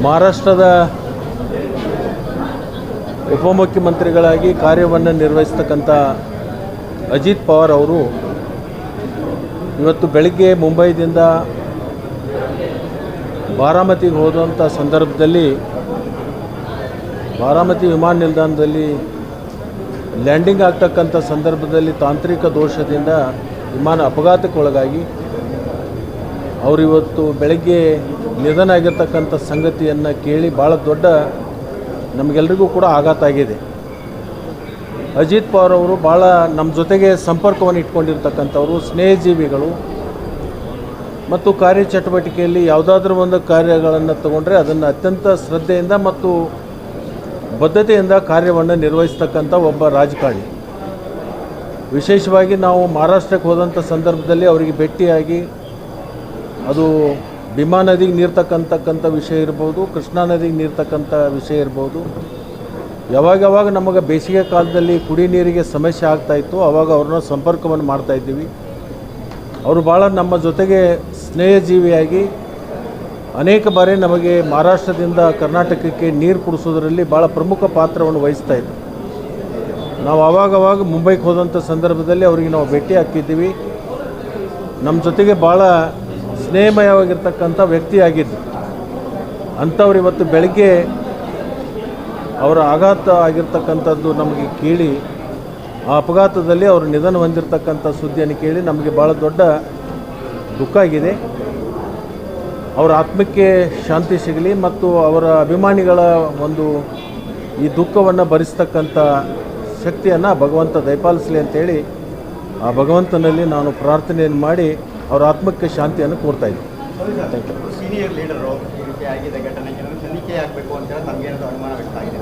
ಮಹಾರಾಷ್ಟ್ರದ ಉಪಮುಖ್ಯಮಂತ್ರಿಗಳಾಗಿ ಕಾರ್ಯವನ್ನು ನಿರ್ವಹಿಸ್ತಕ್ಕಂಥ ಅಜಿತ್ ಪವಾರ್ ಅವರು ಇವತ್ತು ಬೆಳಗ್ಗೆ ಮುಂಬೈದಿಂದ ಬಾರಾಮತಿಗೆ ಹೋದಂಥ ಸಂದರ್ಭದಲ್ಲಿ ಬಾರಾಮತಿ ವಿಮಾನ ನಿಲ್ದಾಣದಲ್ಲಿ ಲ್ಯಾಂಡಿಂಗ್ ಆಗ್ತಕ್ಕಂಥ ಸಂದರ್ಭದಲ್ಲಿ ತಾಂತ್ರಿಕ ದೋಷದಿಂದ ವಿಮಾನ ಅಪಘಾತಕ್ಕೊಳಗಾಗಿ ಅವರು ಇವತ್ತು ಬೆಳಗ್ಗೆ ನಿಧನ ಆಗಿರ್ತಕ್ಕಂಥ ಸಂಗತಿಯನ್ನು ಕೇಳಿ ಭಾಳ ದೊಡ್ಡ ನಮಗೆಲ್ಲರಿಗೂ ಕೂಡ ಆಘಾತ ಆಗಿದೆ. ಅಜಿತ್ ಪವಾರ್ ಅವರು ಭಾಳ ನಮ್ಮ ಜೊತೆಗೆ ಸಂಪರ್ಕವನ್ನು ಇಟ್ಕೊಂಡಿರ್ತಕ್ಕಂಥವ್ರು, ಸ್ನೇಹಜೀವಿಗಳು ಮತ್ತು ಕಾರ್ಯಚಟುವಟಿಕೆಯಲ್ಲಿ ಯಾವುದಾದ್ರೂ ಒಂದು ಕಾರ್ಯಗಳನ್ನು ತಗೊಂಡ್ರೆ ಅದನ್ನು ಅತ್ಯಂತ ಶ್ರದ್ಧೆಯಿಂದ ಮತ್ತು ಬದ್ಧತೆಯಿಂದ ಕಾರ್ಯವನ್ನು ನಿರ್ವಹಿಸ್ತಕ್ಕಂಥ ಒಬ್ಬ ರಾಜಕಾರಣಿ. ವಿಶೇಷವಾಗಿ ನಾವು ಮಹಾರಾಷ್ಟ್ರಕ್ಕೆ ಹೋದಂಥ ಸಂದರ್ಭದಲ್ಲಿ ಅವರಿಗೆ ಭೇಟಿಯಾಗಿ ಅದು ಭೀಮಾ ನದಿಗೆ ನೀರು ತಕ್ಕಂತಕ್ಕಂಥ ವಿಷಯ ಇರ್ಬೋದು, ಕೃಷ್ಣಾ ನದಿಗೆ ನೀರು ತಕ್ಕಂಥ ವಿಷಯ ಇರ್ಬೋದು, ಯಾವಾಗ ನಮಗೆ ಬೇಸಿಗೆ ಕಾಲದಲ್ಲಿ ಕುಡಿ ನೀರಿಗೆ ಸಮಸ್ಯೆ ಆಗ್ತಾಯಿತ್ತು ಆವಾಗ ಅವ್ರನ್ನ ಸಂಪರ್ಕವನ್ನು ಮಾಡ್ತಾಯಿದ್ದೀವಿ. ಅವರು ಭಾಳ ನಮ್ಮ ಜೊತೆಗೆ ಸ್ನೇಹಜೀವಿಯಾಗಿ ಅನೇಕ ಬಾರಿ ನಮಗೆ ಮಹಾರಾಷ್ಟ್ರದಿಂದ ಕರ್ನಾಟಕಕ್ಕೆ ನೀರು ಕುಡಿಸೋದ್ರಲ್ಲಿ ಭಾಳ ಪ್ರಮುಖ ಪಾತ್ರವನ್ನು ವಹಿಸ್ತಾಯಿದ್ರು. ನಾವು ಆವಾಗವಾಗ ಮುಂಬೈಗೆ ಹೋದಂಥ ಸಂದರ್ಭದಲ್ಲಿ ಅವರಿಗೆ ನಾವು ಭೇಟಿ ಹಾಕಿದ್ದೀವಿ. ನಮ್ಮ ಜೊತೆಗೆ ಭಾಳ ಸ್ನೇಹಮಯವಾಗಿರ್ತಕ್ಕಂಥ ವ್ಯಕ್ತಿಯಾಗಿದ್ದು ಅಂಥವ್ರು ಇವತ್ತು ಬೆಳಗ್ಗೆ ಅವರ ಆಘಾತ ಆಗಿರ್ತಕ್ಕಂಥದ್ದು ನಮಗೆ ಕೇಳಿ, ಆ ಅಪಘಾತದಲ್ಲಿ ಅವರು ನಿಧನ ಹೊಂದಿರತಕ್ಕಂಥ ಸುದ್ದಿಯನ್ನು ಕೇಳಿ ನಮಗೆ ಭಾಳ ದೊಡ್ಡ ದುಃಖ ಆಗಿದೆ. ಅವರ ಆತ್ಮಕ್ಕೆ ಶಾಂತಿ ಸಿಗಲಿ ಮತ್ತು ಅವರ ಅಭಿಮಾನಿಗಳ ಒಂದು ಈ ದುಃಖವನ್ನು ಭರಿಸ್ತಕ್ಕಂಥ ಶಕ್ತಿಯನ್ನು ಭಗವಂತ ದಯಪಾಲಿಸಲಿ ಅಂತೇಳಿ ಆ ಭಗವಂತನಲ್ಲಿ ನಾನು ಪ್ರಾರ್ಥನೆಯನ್ನು ಮಾಡಿ ಅವರ ಆತ್ಮಕ್ಕೆ ಶಾಂತಿಯನ್ನು ಕೋರ್ತಾಯಿದ್ದೆ. ಸೀನಿಯರ್ ಲೀಡರು ಈ ರೀತಿ ಆಗಿದೆ ಘಟನೆಗೆ ತನಿಖೆ ಆಗಬೇಕು ಅಂತ ನಮಗೇನಾದರೂ ಅನುಮಾನ ವ್ಯಕ್ತ ಆಗಿದೆ.